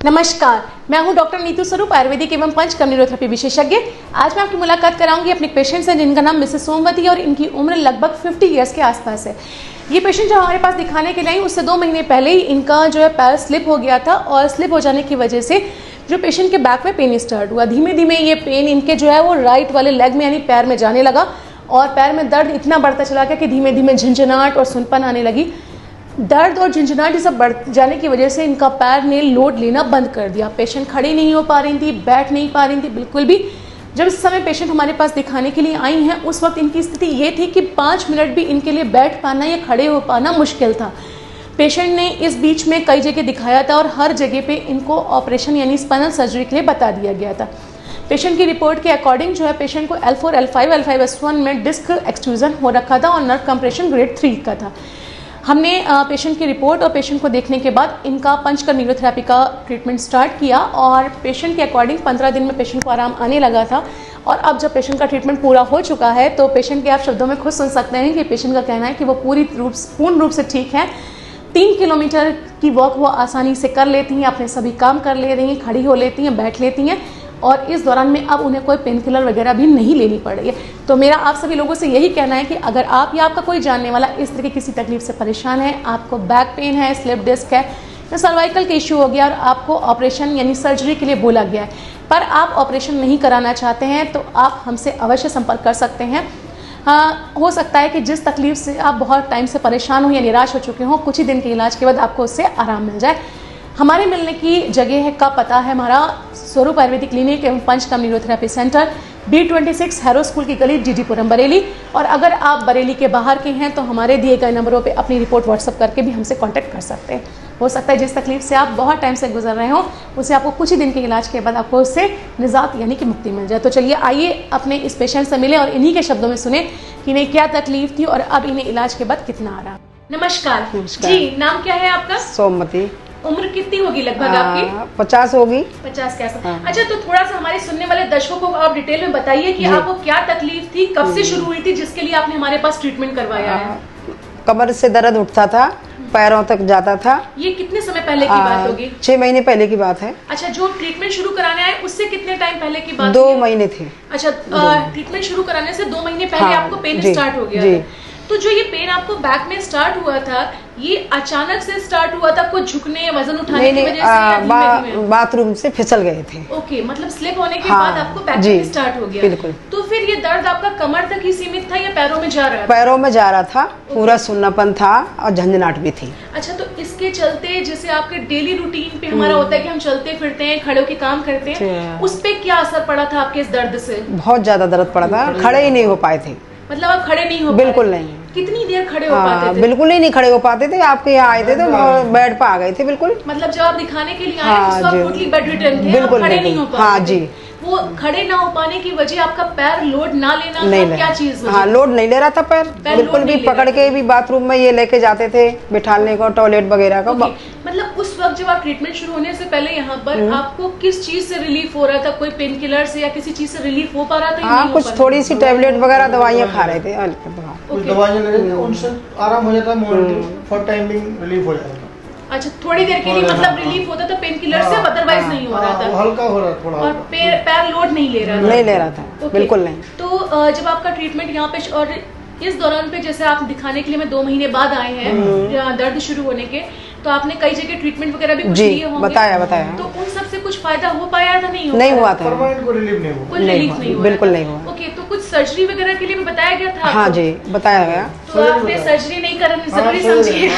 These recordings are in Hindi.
नमस्कार, मैं हूं डॉक्टर नीतू स्वरूप, आयुर्वेदिक एवं पंचकर्म न्यूरोथेरेपी विशेषज्ञ। आज मैं आपकी मुलाकात कराऊंगी अपने पेशेंट से जिनका नाम मिसेस सोमवती है और इनकी उम्र लगभग 50 इयर्स के आसपास है। ये पेशेंट जो हमारे पास दिखाने के लिए आई उससे 2 महीने पहले ही इनका जो है पैर स्लिप हो गया था और स्लिप हो जाने की वजह से जो पेशेंट के बैक में पेन स्टार्ट हुआ। धीमे धीमे ये पेन इनके जो है वो राइट वाले लेग में यानी पैर में जाने लगा और पैर में दर्द इतना बढ़ता चला गया कि धीमे धीमे झंझनाहट और सुनपन आने लगी। दर्द और झंझनाहट ये सब बढ़ जाने की वजह से इनका पैर ने लोड लेना बंद कर दिया। पेशेंट खड़ी नहीं हो पा रही थी, बैठ नहीं पा रही थी बिल्कुल भी। जब इस समय पेशेंट हमारे पास दिखाने के लिए आई हैं उस वक्त इनकी स्थिति ये थी कि 5 मिनट भी इनके लिए बैठ पाना या खड़े हो पाना मुश्किल था। पेशेंट ने इस बीच में कई जगह दिखाया था और हर जगह पे इनको ऑपरेशन यानी स्पाइनल सर्जरी के लिए बता दिया गया था। पेशेंट की रिपोर्ट के अकॉर्डिंग जो है पेशेंट को L4, L5, L5S1 में डिस्क एक्सट्रूजन हो रखा था और नर्व कंप्रेशन ग्रेड 3 का था। हमने पेशेंट की रिपोर्ट और पेशेंट को देखने के बाद इनका पंचकर्म न्यूरोथेरेपी का ट्रीटमेंट स्टार्ट किया और पेशेंट के अकॉर्डिंग 15 दिन में पेशेंट को आराम आने लगा था। और अब जब पेशेंट का ट्रीटमेंट पूरा हो चुका है तो पेशेंट के आप शब्दों में खुद सुन सकते हैं कि पेशेंट का कहना है कि वो पूर्ण रूप से ठीक है। 3 किलोमीटर की वॉक वो आसानी से कर लेती हैं, अपने सभी काम कर ले रही हैं, खड़ी हो लेती हैं, बैठ लेती हैं और इस दौरान में अब उन्हें कोई पेन किलर वगैरह भी नहीं लेनी पड़ रही है। तो मेरा आप सभी लोगों से यही कहना है कि अगर आप या आपका कोई जानने वाला इस तरह की किसी तकलीफ से परेशान है, आपको बैक पेन है, स्लिप डिस्क है या सर्वाइकल का इश्यू हो गया और आपको ऑपरेशन यानी सर्जरी के लिए बोला गया है पर आप ऑपरेशन नहीं कराना चाहते हैं तो आप हमसे अवश्य संपर्क कर सकते हैं। हाँ, हो सकता है कि जिस तकलीफ से आप बहुत टाइम से परेशान हो या निराश हो चुके हो, कुछ ही दिन के इलाज के बाद आपको उससे आराम मिल जाए। हमारे मिलने की जगह का पता है हमारा स्वरूप आयुर्वेदिक क्लिनिक एवं panchakarma neurotherapy centre, B26 harrow school की गली, जीजीपुरम, बरेली। और अगर आप बरेली के बाहर के हैं तो हमारे दिए गए नंबरों पे अपनी रिपोर्ट व्हाट्सअप करके भी हमसे कांटेक्ट कर सकते हैं। हो सकता है जिस तकलीफ से आप बहुत टाइम से गुजर रहे हो उससे आपको कुछ ही दिन के इलाज के बाद आपको उससे निजात यानी कि मुक्ति मिल जाए। तो चलिए आइए अपने इस पेशेंट से मिले और इन्हीं के शब्दों में सुने कि इन्हें क्या तकलीफ थी और अब इन्हें इलाज के बाद कितना आराम। नमस्कार जी, नाम क्या है आपका? सोमवती। उम्र कितनी होगी लगभग आपकी? 50 होगी। 50 के आसपास। अच्छा, तो थोड़ा सा हमारे सुनने वाले दर्शकों को आप डिटेल में बताइए कि आपको क्या तकलीफ थी, कब से शुरू हुई थी जिसके लिए आपने हमारे पास ट्रीटमेंट करवाया है? कमर से दर्द उठता था, पैरों तक जाता था। ये कितने समय पहले की बात होगी? 6 महीने पहले की बात है। अच्छा, जो ट्रीटमेंट शुरू कराने आए उससे कितने टाइम पहले की बात? 2 महीने थे। अच्छा, ट्रीटमेंट शुरू कराने से 2 महीने पहले आपको पेन स्टार्ट हो गया था। तो जो ये पेन आपको बैक में स्टार्ट हुआ था ये अचानक से स्टार्ट हुआ था, कुछ झुकने वजन उठाने की वजह से? बाथरूम से फिसल गए थे। ओके, मतलब स्लिप होने के बाद आपको बैक में स्टार्ट हो गया। बिल्कुल। तो फिर ये दर्द आपका कमर तक ही सीमित था या पैरों में जा रहा था? पैरों में जा रहा था, पूरा सुन्नापन था और झंझनाहट भी थी। अच्छा, तो इसके चलते जैसे आपके डेली रूटीन पे हमारा होता है कि हम चलते फिरते हैं, खड़े होकर काम करते हैं, उस पे क्या असर पड़ा था आपके इस दर्द से? बहुत ज्यादा दर्द पड़ा था, खड़े ही नहीं हो पाए थे। मतलब आप खड़े नहीं हो? बिल्कुल नहीं। कितनी देर खड़े हो पाते थे? बिल्कुल ही नहीं खड़े हो पाते थे। आपके यहाँ आए थे तो बेड पे आ गए थे। बिल्कुल। मतलब जब आप दिखाने के लिए आए उस वक्त टोटली बेड रिटर्न थे, बिल्कुल खड़े नहीं हो पाते? हाँ जी। वो खड़े ना हो पाने की वजह आपका पैर लोड ना लेना था, क्या चीज? हाँ, लोड नहीं ले रहा था पैर बिल्कुल भी। पकड़ के भी बाथरूम में ये लेके जाते थे बिठाने को, टॉयलेट वगैरह का। मतलब उस वक्त जब आप ट्रीटमेंट शुरू होने से पहले यहाँ पर आपको किस चीज से रिलीफ हो रहा था? कोई पेन किलर से या किसी चीज से रिलीफ हो पा रहा था? हाँ, कुछ थोड़ी सी टैबलेट वगैरह दवाइयाँ खा रहे थे। दवाइयाँ उनसे आराम हो जाता, फॉर टाइम बिंग रिलीफ हो जाता। अच्छा, थोड़ी देर के लिए मतलब रिलीफ होता था पेन किलर से, अदरवाइज नहीं हो रहा था? हल्का हो रहा थोड़ा। और पैर लोड नहीं ले रहा था? नहीं ले रहा था, बिल्कुल नहीं। तो जब आपका ट्रीटमेंट यहाँ पे और इस दौरान पे जैसे आप दिखाने के लिए मैं 2 महीने बाद आए हैं दर्द शुरू होने के, तो आपने कई जगह ट्रीटमेंट वगैरह भी कुछ लिए होंगे? बताया। तो उन सब से कुछ फायदा हो पाया था? नहीं हुआ था। कोई रिलीफ नहीं हुआ? कोई रिलीफ नहीं हुआ? बिल्कुल नहीं हुआ। ओके, तो कुछ सर्जरी वगैरह के लिए भी बताया गया था? हाँ जी, बताया गया। तो आपने सर्जरी नहीं करानी जरूरी समझी?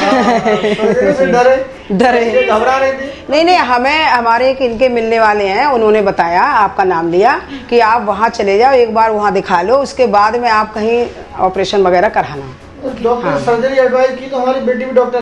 डरे, घबरा रहे थे? नहीं, हमें हमारे इनके मिलने वाले हैं, उन्होंने बताया, आपका नाम लिया कि आप वहाँ चले जाओ, एक बार वहाँ दिखा लो, उसके बाद में आप कहीं ऑपरेशन वगैरह कराना। डॉक्टर सर्जरी एडवाइस की तो हमारी बेटी भी डॉक्टर